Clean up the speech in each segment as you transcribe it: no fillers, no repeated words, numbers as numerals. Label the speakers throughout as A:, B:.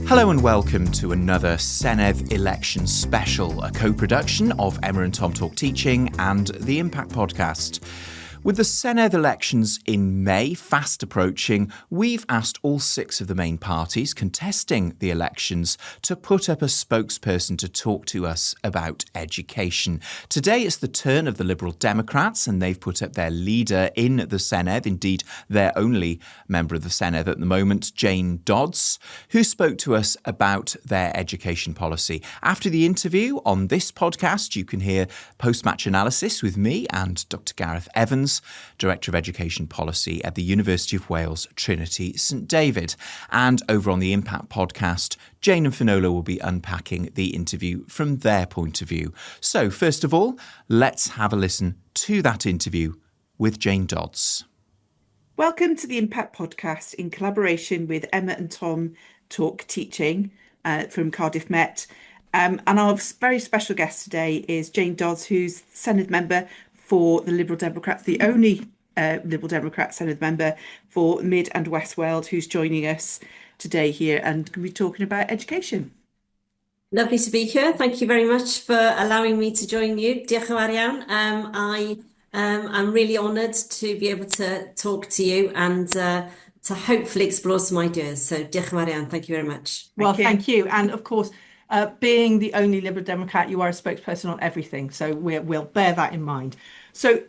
A: Hello and welcome to another Senedd Election Special, a co-production of Emma and Tom Talk Teaching and the Impact Podcast. With the Senedd elections in May fast approaching, we've asked all 6 of the main parties contesting the elections to put up a spokesperson to talk to us about education. Today it's the turn of the Liberal Democrats, and they've put up their leader in the Senedd, indeed their only member of the Senedd at the moment, Jane Dodds, who spoke to us about their education policy. After the interview on this podcast, you can hear post-match analysis with me and Dr Gareth Evans, Director of Education Policy at the University of Wales, Trinity, St David. And over on the Impact Podcast, Jane and Finola will be unpacking the interview from their point of view. So first of all, let's have a listen to that interview with Jane Dodds.
B: Welcome to the Impact Podcast in collaboration with Emma and Tom Talk Teaching from Cardiff Met. And our very special guest today is Jane Dodds, who's Senedd member for the Liberal Democrats, the only Liberal Democrat Senedd member for Mid and West Wales, who's joining us today here and can be talking about education.
C: Lovely to be here. Thank you very much for allowing me to join you. Diolch yn fawr iawn. I'm really honoured to be able to talk to you and to hopefully explore some ideas. So diolch yn fawr iawn. Thank you very much.
B: Well, thank you. And of course, being the only Liberal Democrat, you are a spokesperson on everything. So we'll bear that in mind. So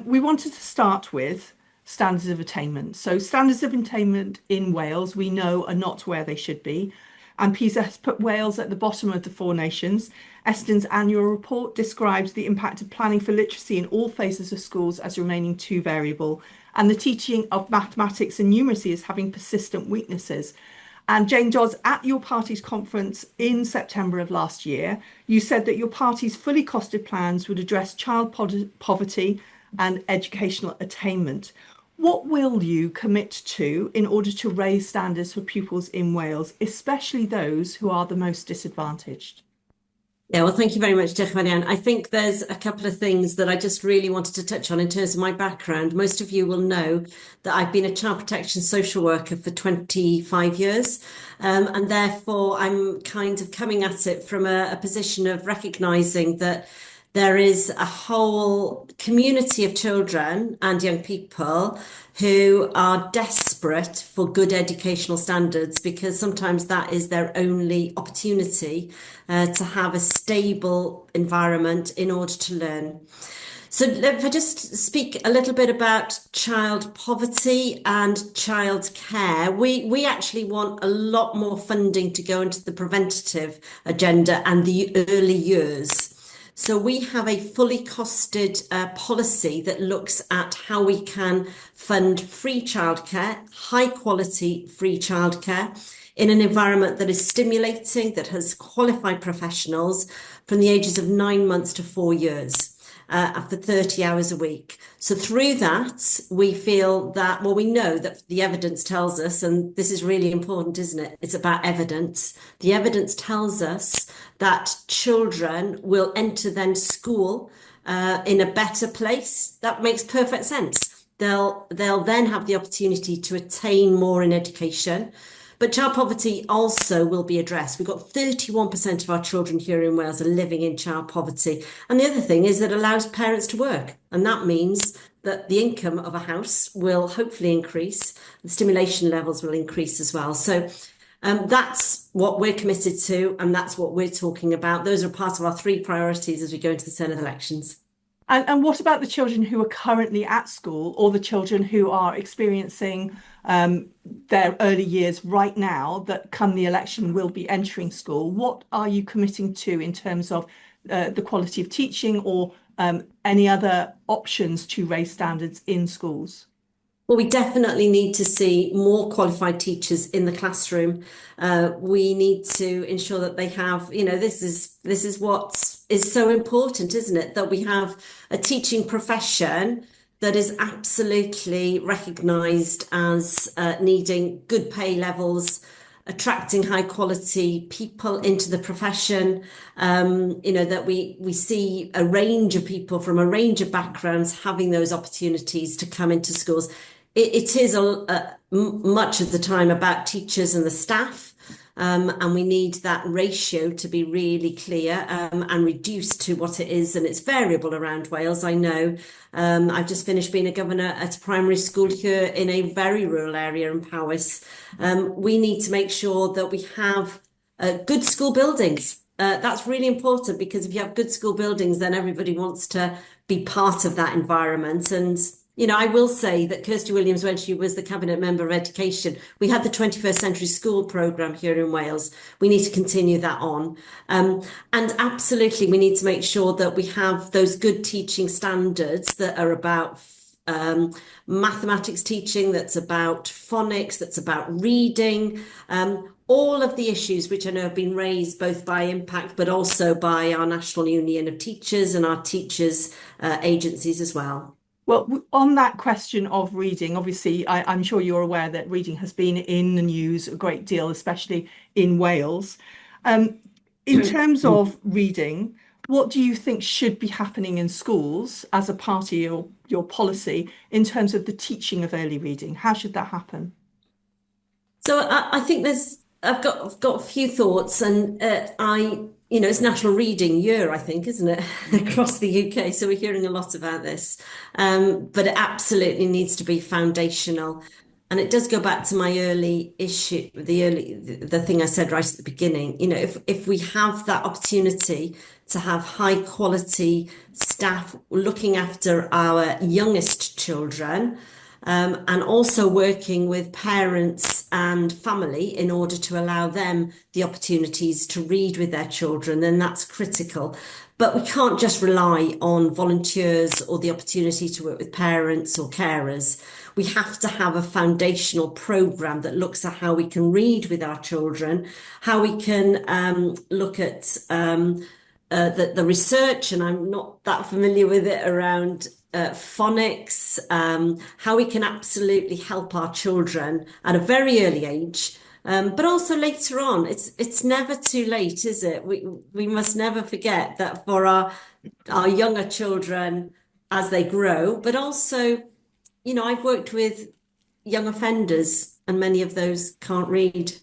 B: we wanted to start with standards of attainment. So standards of attainment in Wales, we know, are not where they should be. And PISA has put Wales at the bottom of the 4 nations. Eston's annual report describes the impact of planning for literacy in all phases of schools as remaining too variable, and the teaching of mathematics and numeracy as having persistent weaknesses. And Jane Dodds, at your party's conference in September of last year, you said that your party's fully costed plans would address child poverty and educational attainment. What will you commit to in order to raise standards for pupils in Wales, especially those who are the most disadvantaged?
C: Yeah, well, thank you very much, Diolch yn fawr iawn. I think there's a couple of things that I just really wanted to touch on in terms of my background. Most of you will know that I've been a child protection social worker for 25 years. And therefore, I'm kind of coming at it from a position of recognising that there is a whole community of children and young people who are desperate for good educational standards, because sometimes that is their only opportunity to have a stable environment in order to learn. So if I just speak a little bit about child poverty and child care, we actually want a lot more funding to go into the preventative agenda and the early years. So we have a fully costed policy that looks at how we can fund free childcare, high quality free childcare in an environment that is stimulating, that has qualified professionals from the ages of 9 months to 4 years. For 30 hours a week. So through that, we feel that, well, we know that the evidence tells us, and this is really important, isn't it? It's about evidence. The evidence tells us that children will enter then school in a better place. That makes perfect sense. They'll then have the opportunity to attain more in education. But child poverty also will be addressed. We've got 31% of our children here in Wales are living in child poverty. And the other thing is that it allows parents to work. And that means that the income of a house will hopefully increase. The stimulation levels will increase as well. So that's what we're committed to. And that's what we're talking about. Those are part of our 3 priorities as we go into the Senedd elections.
B: And what about the children who are currently at school, or the children who are experiencing their early years right now that come the election will be entering school? What are you committing to in terms of the quality of teaching or any other options to raise standards in schools?
C: Well, we definitely need to see more qualified teachers in the classroom. We need to ensure that they have, this is what is so important, isn't it? That we have a teaching profession that is absolutely recognised as needing good pay levels, attracting high quality people into the profession, that we see a range of people from a range of backgrounds having those opportunities to come into schools. It is much of the time about teachers and the staff, and we need that ratio to be really clear and reduced to what it is, and it's variable around Wales, I know. I've just finished being a governor at a primary school here in a very rural area in Powys. We need to make sure that we have good school buildings. That's really important, because if you have good school buildings, then everybody wants to be part of that environment. And I will say that Kirsty Williams, when she was the Cabinet Member of Education, we had the 21st Century School programme here in Wales. We need to continue that on. And absolutely, we need to make sure that we have those good teaching standards that are about mathematics teaching, that's about phonics, that's about reading, all of the issues which I know have been raised both by Impact but also by our National Union of Teachers and our teachers' agencies as well.
B: Well, on that question of reading, obviously, I'm sure you're aware that reading has been in the news a great deal, especially in Wales. In terms of reading, what do you think should be happening in schools as a part of your policy in terms of the teaching of early reading? How should that happen?
C: So I think I've got a few thoughts, and it's National Reading Year, I think, isn't it, across the UK? So we're hearing a lot about this, but it absolutely needs to be foundational. And it does go back to my early issue, the thing I said right at the beginning. If we have that opportunity to have high quality staff looking after our youngest children, and also working with parents and family in order to allow them the opportunities to read with their children, then that's critical. But we can't just rely on volunteers or the opportunity to work with parents or carers. We have to have a foundational programme that looks at how we can read with our children, how we can look at the research, and I'm not that familiar with it, around phonics, how we can absolutely help our children at a very early age, but also later on. It's never too late, is it? We must never forget that for our younger children as they grow, but also, I've worked with young offenders, and many of those can't read.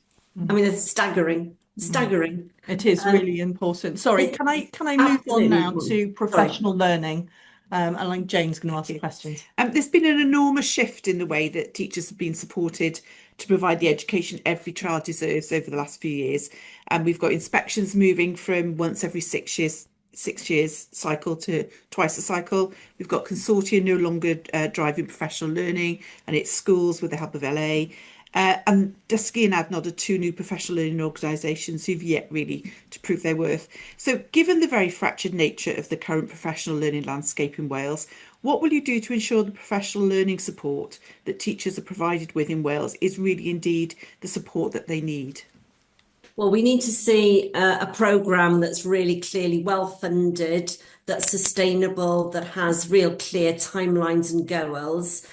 C: I mean, it's staggering.
B: It is really important. Sorry, can I move on now to professional learning? And like Jane's going to ask you questions.
D: There's been an enormous shift in the way that teachers have been supported to provide the education every child deserves over the last few years. And we've got inspections moving from once every 6 years cycle to twice a cycle. We've got consortia no longer driving professional learning, and it's schools with the help of LA. And Dysgu and Adnod are two new professional learning organisations who've yet really to prove their worth. So given the very fractured nature of the current professional learning landscape in Wales, what will you do to ensure the professional learning support that teachers are provided with in Wales is really indeed the support that they need?
C: Well, we need to see a programme that's really clearly well funded, that's sustainable, that has real clear timelines and goals.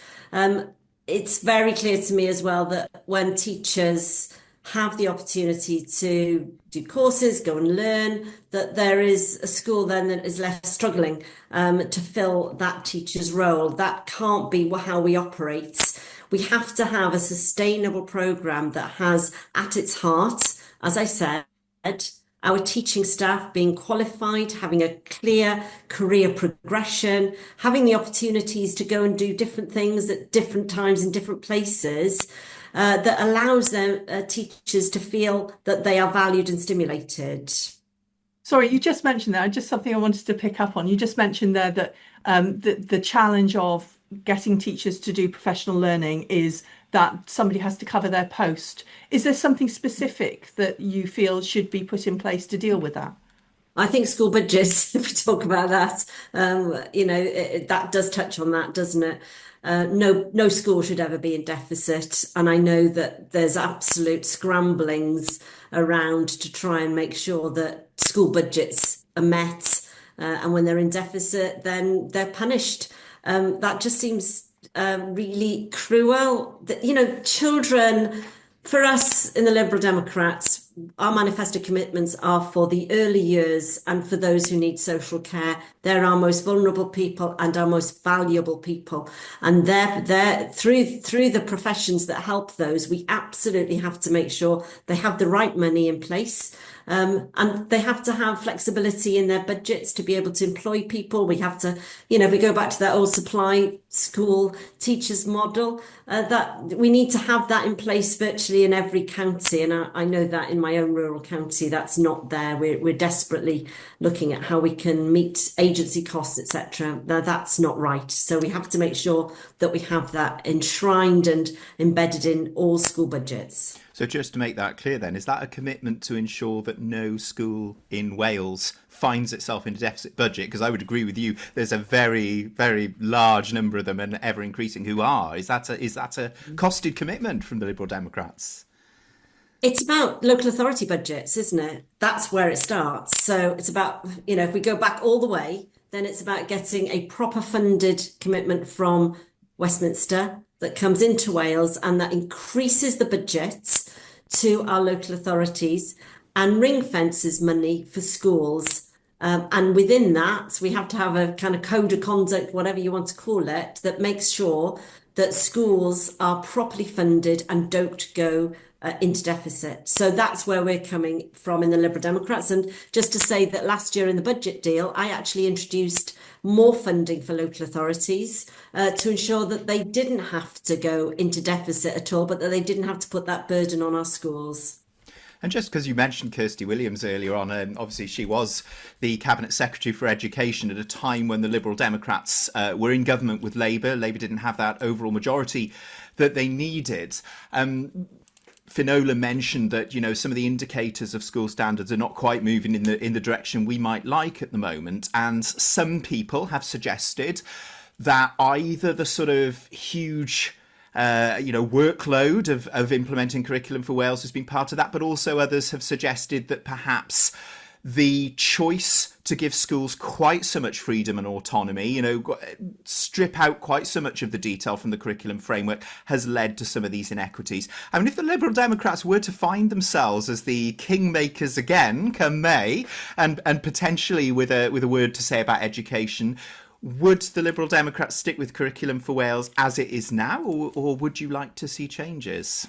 C: It's very clear to me as well that when teachers have the opportunity to do courses, go and learn, that there is a school then that is left struggling to fill that teacher's role. That can't be how we operate. We have to have a sustainable programme that has at its heart, as I said, our teaching staff being qualified, having a clear career progression, having the opportunities to go and do different things at different times in different places, that allows them teachers to feel that they are valued and stimulated.
B: Sorry, you just mentioned that. Just something I wanted to pick up on. You just mentioned there that the challenge of getting teachers to do professional learning is that somebody has to cover their post. Is there something specific that you feel should be put in place to deal with that?
C: I think school budgets, if we talk about that, that does touch on that, doesn't it? No school should ever be in deficit. And I know that there's absolute scramblings around to try and make sure that school budgets are met. And when they're in deficit, then they're punished. That just seems really cruel. Children, for us in the Liberal Democrats, our manifesto commitments are for the early years and for those who need social care. They're our most vulnerable people and our most valuable people. And they're through the professions that help those, we absolutely have to make sure they have the right money in place. And they have to have flexibility in their budgets to be able to employ people. We have to, we go back to that old supply school teachers model, that we need to have that in place virtually in every county. And I know that in my own rural county, that's not there. We're desperately looking at how we can meet agency costs, etc. Now, that's not right. So we have to make sure that we have that enshrined and embedded in all school budgets.
A: So just to make that clear then, is that a commitment to ensure that no school in Wales finds itself in a deficit budget? Because I would agree with you, there's a very, very large number of them and ever increasing who are. Is that a costed commitment from the Liberal Democrats?
C: It's about local authority budgets, isn't it? That's where it starts. So it's about, if we go back all the way, then it's about getting a proper funded commitment from Westminster that comes into Wales and that increases the budgets to our local authorities and ring fences money for schools. And within that, we have to have a kind of code of conduct, whatever you want to call it, that makes sure that schools are properly funded and don't go into deficit. So that's where we're coming from in the Liberal Democrats. And just to say that last year in the budget deal, I actually introduced more funding for local authorities to ensure that they didn't have to go into deficit at all, but that they didn't have to put that burden on our schools.
A: And just because you mentioned Kirsty Williams earlier on, obviously she was the Cabinet Secretary for Education at a time when the Liberal Democrats were in government with Labour. Labour didn't have that overall majority that they needed. Finola mentioned that, some of the indicators of school standards are not quite moving in the direction we might like at the moment. And some people have suggested that either the sort of huge workload of implementing curriculum for Wales has been part of that, but also others have suggested that perhaps the choice to give schools quite so much freedom and autonomy, strip out quite so much of the detail from the curriculum framework has led to some of these inequities. I mean, if the Liberal Democrats were to find themselves as the kingmakers again come May and potentially with a word to say about education, would the Liberal Democrats stick with curriculum for Wales as it is now, or would you like to see changes?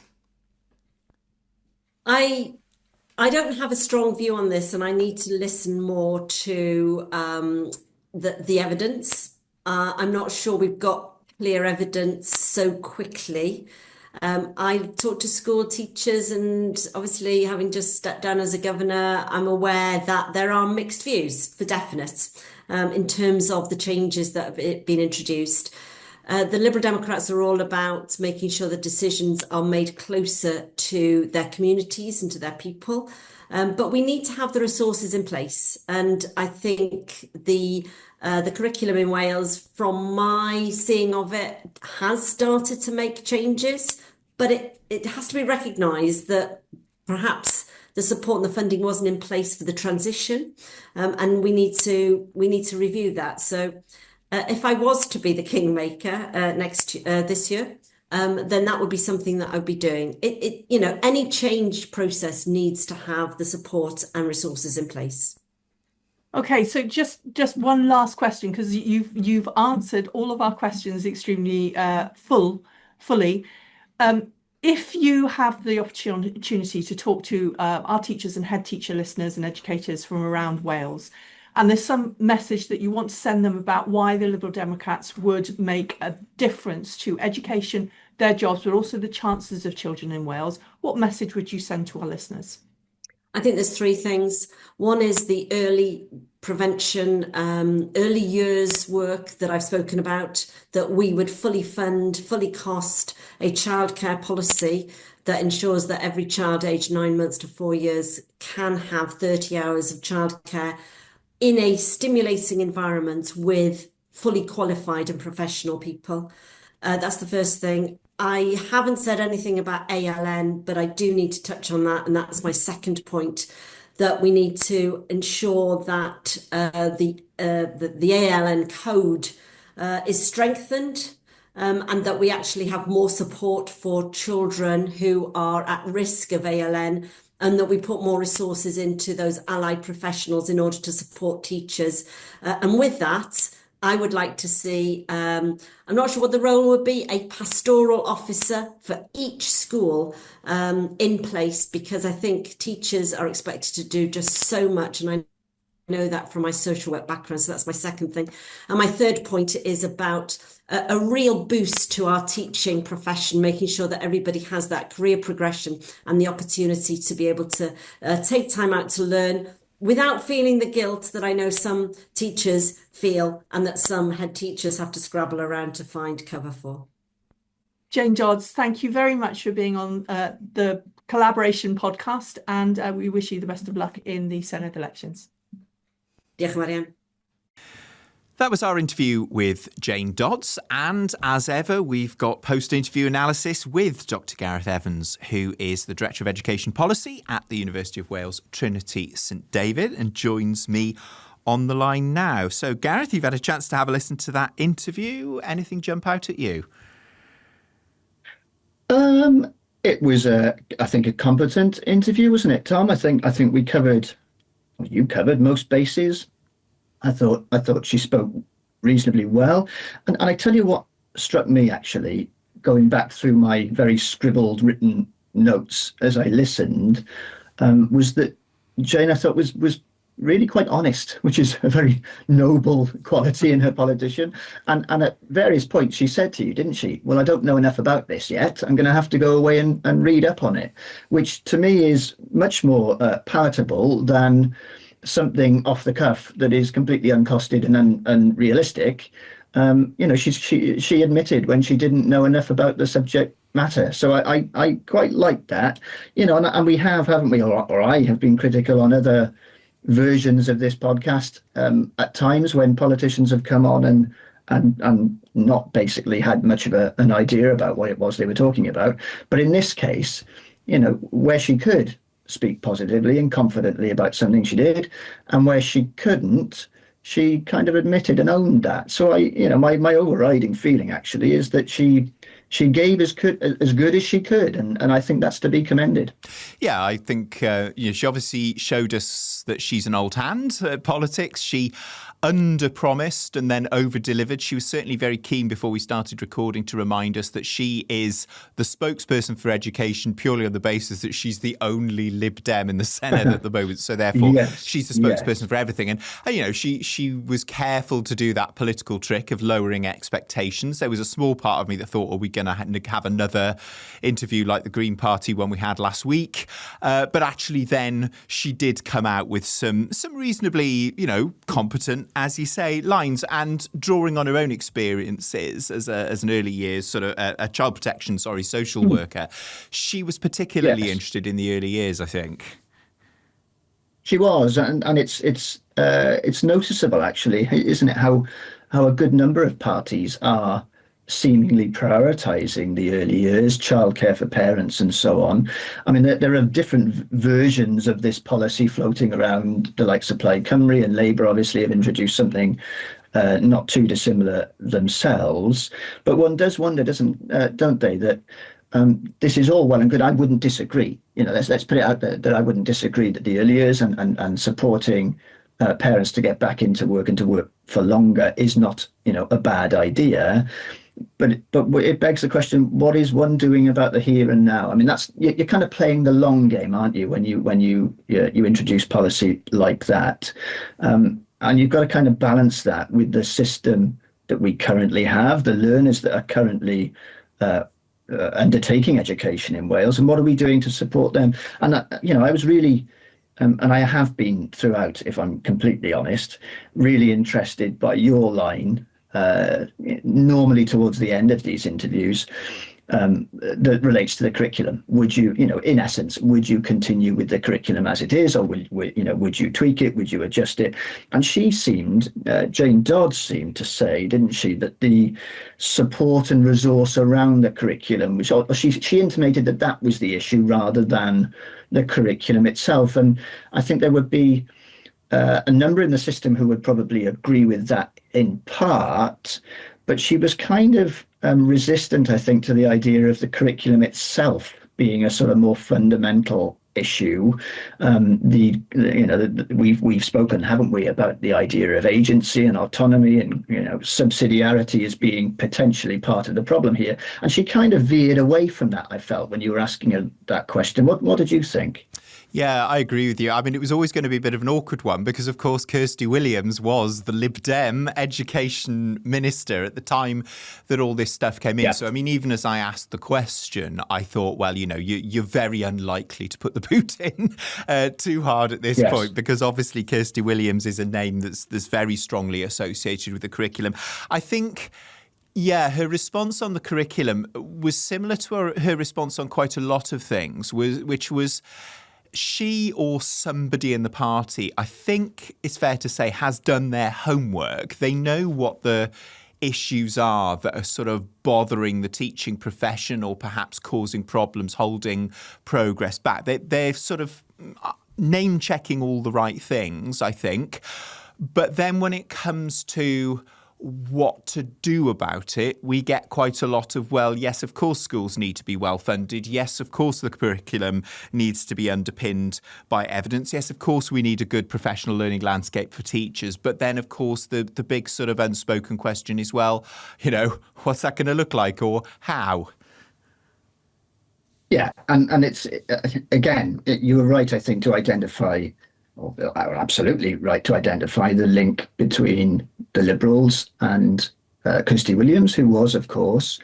C: I don't have a strong view on this, and I need to listen more to the evidence. I'm not sure we've got clear evidence so quickly. I talk to school teachers, and obviously, having just stepped down as a governor, I'm aware that there are mixed views, for definite, in terms of the changes that have been introduced. The Liberal Democrats are all about making sure that decisions are made closer to their communities and to their people. But we need to have the resources in place. And I think the curriculum in Wales, from my seeing of it, has started to make changes. But it has to be recognised that perhaps the support and the funding wasn't in place for the transition. And we need to review that. So if I was to be the kingmaker this year, then that would be something that I would be doing. Any change process needs to have the support and resources in place.
B: Okay, so just one last question, because you've answered all of our questions extremely fully. If you have the opportunity to talk to our teachers and head teacher listeners and educators from around Wales, and there's some message that you want to send them about why the Liberal Democrats would make a difference to education, their jobs, but also the chances of children in Wales, what message would you send to our listeners?
C: I think there's three things. One is the early prevention, early years work that I've spoken about, that we would fully fund, fully cost a childcare policy that ensures that every child aged 9 months to 4 years can have 30 hours of childcare in a stimulating environment with fully qualified and professional people. That's the first thing. I haven't said anything about ALN, but I do need to touch on that. And that's my second point, that we need to ensure that the ALN code is strengthened and that we actually have more support for children who are at risk of ALN, and that we put more resources into those allied professionals in order to support teachers. And with that, I would like to see, I'm not sure what the role would be, a pastoral officer for each school in place, because I think teachers are expected to do just so much. And I know that from my social work background. So that's my second thing. And my third point is about a real boost to our teaching profession, making sure that everybody has that career progression and the opportunity to be able to take time out to learn without feeling the guilt that I know some teachers feel and that some head teachers have to scrabble around to find cover for.
B: Jane Dodds, thank you very much for being on the Collaboration podcast, and we wish you the best of luck in the Senedd elections.
C: Diolch, Marianne.
A: That was our interview with Jane Dodds, and as ever, we've got post-interview analysis with Dr Gareth Evans, who is the Director of Education Policy at the University of Wales Trinity St David, and joins me on the line now. So, Gareth, you've had a chance to have a listen to that interview. Anything jump out at you?
E: It was, I think, a competent interview, wasn't it, Tom? I think we covered, well, you covered most bases. I thought she spoke reasonably well. And I tell you what struck me, actually, going back through my very scribbled written notes as I listened, was that Jane, I thought, was really quite honest, which is a very noble quality in her politician. And at various points she said to you, didn't she, well, I don't know enough about this yet. I'm going to have to go away and read up on it, which to me is much more palatable than something off the cuff that is completely uncosted and unrealistic. She admitted when she didn't know enough about the subject matter. So I quite like that, and we have, haven't we, or I have been critical on other versions of this podcast at times when politicians have come on and not basically had much of an idea about what it was they were talking about. But in this case, where she could speak positively and confidently about something she did, and where she couldn't, she kind of admitted and owned that. So my overriding feeling actually is that she gave as good as she could, and I think that's to be commended.
A: Yeah, I think she obviously showed us that she's an old hand at politics. She under-promised and then over-delivered. She was certainly very keen before we started recording to remind us that she is the spokesperson for education purely on the basis that she's the only Lib Dem in the Senedd at the moment. So therefore, yes, she's the spokesperson for everything. And, she was careful to do that political trick of lowering expectations. There was a small part of me that thought, are we going to have another interview like the Green Party one we had last week? But actually then she did come out with some reasonably, competent, as you say, lines, and drawing on her own experiences as an early years sort of a child protection, social worker. She was particularly interested in the early years, I think.
E: She was, and it's noticeable actually, isn't it, how a good number of parties are seemingly prioritising the early years, childcare for parents and so on. I mean, there are different versions of this policy floating around. The likes of Plaid Cymru and Labour obviously have introduced something not too dissimilar themselves. But one does wonder, don't they, that this is all well and good. I wouldn't disagree. Let's put it out there that I wouldn't disagree that the early years and supporting parents to get back into work and to work for longer is not, a bad idea. But it begs the question: what is one doing about the here and now? I mean, you're kind of playing the long game, aren't you? When you introduce policy like that, and you've got to kind of balance that with the system that we currently have, the learners that are currently undertaking education in Wales, and what are we doing to support them? And I was really, and I have been throughout, if I'm completely honest, really interested by your line. Normally towards the end of these interviews, that relates to the curriculum. Would you, in essence, would you continue with the curriculum as it is, or would you tweak it? Would you adjust it? And Jane Dodds seemed to say, didn't she, that the support and resource around the curriculum, which she intimated that was the issue rather than the curriculum itself. And I think there would be a number in the system who would probably agree with that in part, but she was kind of resistant, I think, to the idea of the curriculum itself being a sort of more fundamental issue. We've spoken, haven't we, about the idea of agency and autonomy and subsidiarity as being potentially part of the problem here. And she kind of veered away from that, I felt, when you were asking her that question. What did you think?
A: Yeah, I agree with you. I mean, it was always going to be a bit of an awkward one because, of course, Kirsty Williams was the Lib Dem education minister at the time that all this stuff came in. Yeah. So, I mean, even as I asked the question, I thought, well, you're very unlikely to put the boot in too hard at this point, because obviously Kirsty Williams is a name that's very strongly associated with the curriculum. I think... yeah, her response on the curriculum was similar to her response on quite a lot of things, which was... she or somebody in the party, I think it's fair to say, has done their homework. They know what the issues are that are sort of bothering the teaching profession or perhaps causing problems, holding progress back. They're sort of name-checking all the right things, I think. But then when it comes to what to do about it, we get quite a lot of, well, yes, of course schools need to be well funded. Yes, of course the curriculum needs to be underpinned by evidence. Yes, of course we need a good professional learning landscape for teachers. But then, of course, the big sort of unspoken question is, well, what's that going to look like, or how?
E: Yeah, and it's, again, you were right, I think, to identify, or absolutely right to identify the link between the Liberals and Kirsty Williams, who was, of course,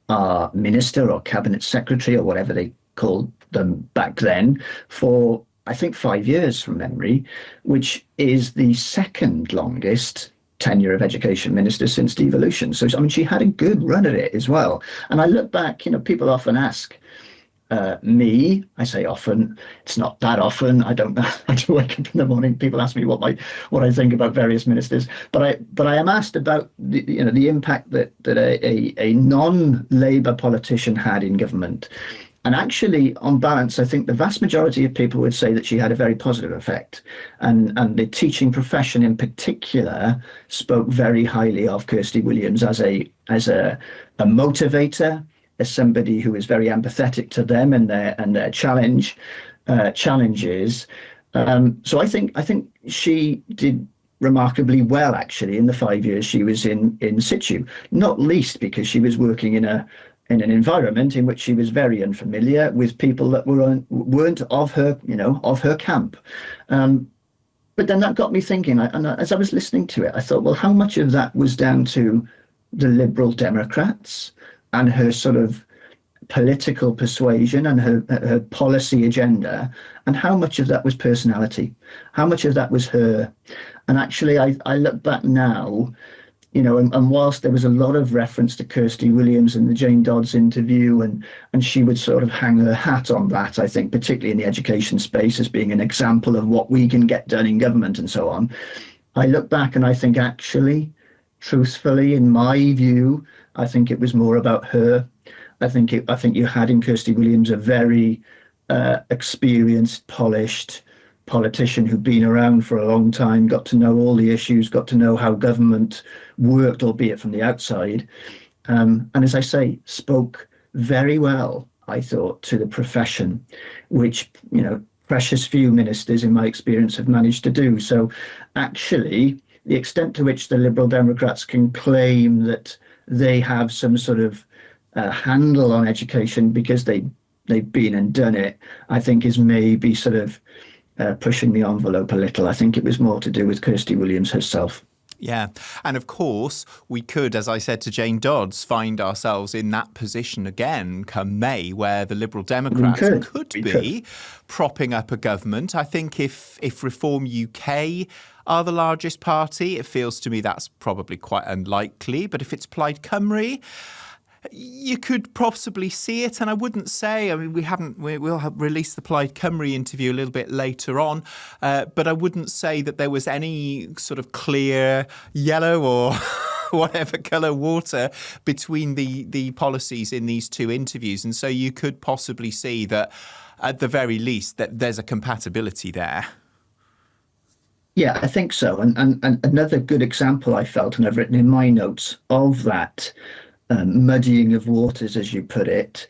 E: our minister or cabinet secretary or whatever they called them back then for, I think, 5 years from memory, which is the second longest tenure of education minister since devolution. So, I mean, she had a good run at it as well. And I look back, people often ask, I say often, it's not that often. I don't wake up in the morning. People ask me what I think about various ministers, but I am asked about the impact that a non-Labour politician had in government. And actually, on balance, I think the vast majority of people would say that she had a very positive effect. And the teaching profession in particular spoke very highly of Kirsty Williams as a motivator, as somebody who is very empathetic to them and their challenges. So I think she did remarkably well, actually, in the 5 years she was in situ, not least because she was working in an environment in which she was very unfamiliar with people that weren't of her camp. But then that got me thinking, and as I was listening to it, I thought, well, how much of that was down to the Liberal Democrats and her sort of political persuasion and her policy agenda, and how much of that was personality, how much of that was her. And actually, I look back now, and whilst there was a lot of reference to Kirsty Williams in the Jane Dodds interview, and she would sort of hang her hat on that, I think, particularly in the education space, as being an example of what we can get done in government and so on. I look back and I think, actually, truthfully, in my view, I think it was more about her. I think you had in Kirsty Williams a very experienced, polished politician who'd been around for a long time, got to know all the issues, got to know how government worked, albeit from the outside. And as I say, spoke very well, I thought, to the profession, which, precious few ministers, in my experience, have managed to do. So actually, the extent to which the Liberal Democrats can claim that they have some sort of handle on education because they've been and done it, I think is maybe sort of pushing the envelope a little. I think it was more to do with Kirsty Williams herself.
A: Yeah. And of course, we could, as I said to Jane Dodds, find ourselves in that position again come May, where the Liberal Democrats could be propping up a government. I think if Reform UK are the largest party, it feels to me that's probably quite unlikely. But if it's Plaid Cymru, you could possibly see it, and I wouldn't say, I mean, we'll have released the Plaid Cymru interview a little bit later on, but I wouldn't say that there was any sort of clear yellow or whatever colour water between the policies in these two interviews. And so you could possibly see that, at the very least, that there's a compatibility there.
E: Yeah, I think so. And another good example I felt, and I've written in my notes, of that muddying of waters, as you put it,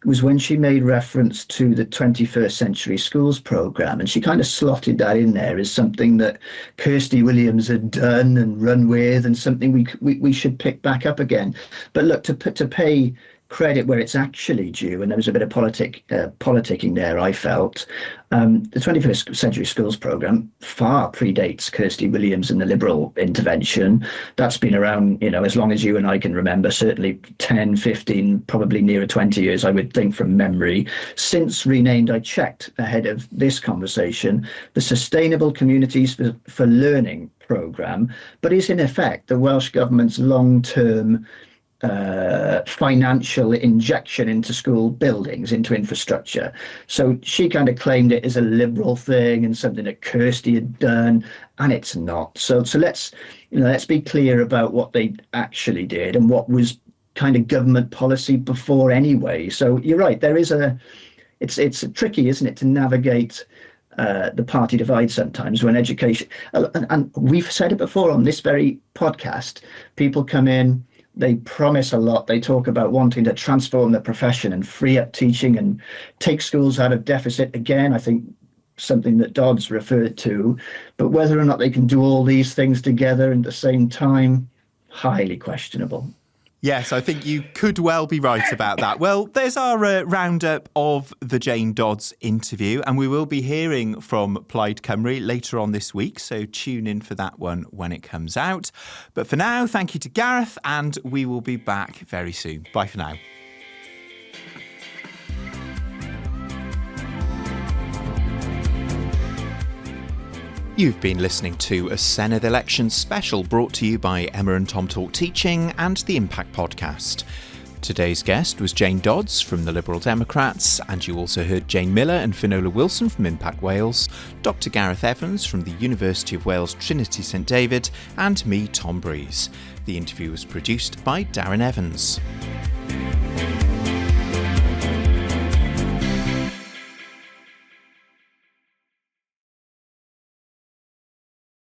E: was when she made reference to the 21st Century Schools programme, and she kind of slotted that in there as something that Kirsty Williams had done and run with, and something we should pick back up again. But look, to pay credit where it's actually due, and there was a bit of politicking there, I felt. The 21st Century Schools programme far predates Kirsty Williams and the Liberal intervention. That's been around, as long as you and I can remember, certainly 10, 15, probably nearer 20 years, I would think, from memory. Since renamed, I checked ahead of this conversation, the Sustainable Communities for Learning programme, but is in effect the Welsh Government's long-term financial injection into school buildings, into infrastructure. So she kind of claimed it as a Liberal thing and something that Kirsty had done, and it's not. So let's be clear about what they actually did and what was kind of government policy before anyway. So you're right, it's tricky, isn't it, to navigate the party divide sometimes when education, and we've said it before on this very podcast, people come in, they promise a lot. They talk about wanting to transform the profession and free up teaching and take schools out of deficit. Again, I think something that Dodds referred to. But whether or not they can do all these things together at the same time, highly questionable.
A: Yes, I think you could well be right about that. Well, there's our roundup of the Jane Dodds interview, and we will be hearing from Plaid Cymru later on this week, so tune in for that one when it comes out. But for now, thank you to Gareth, and we will be back very soon. Bye for now. You've been listening to a Senedd Election Special brought to you by Emma and Tom Talk Teaching and the Impact Podcast. Today's guest was Jane Dodds from the Liberal Democrats, and you also heard Jane Miller and Finola Wilson from Impact Wales, Dr Gareth Evans from the University of Wales Trinity St David, and me, Tom Breeze. The interview was produced by Darren Evans.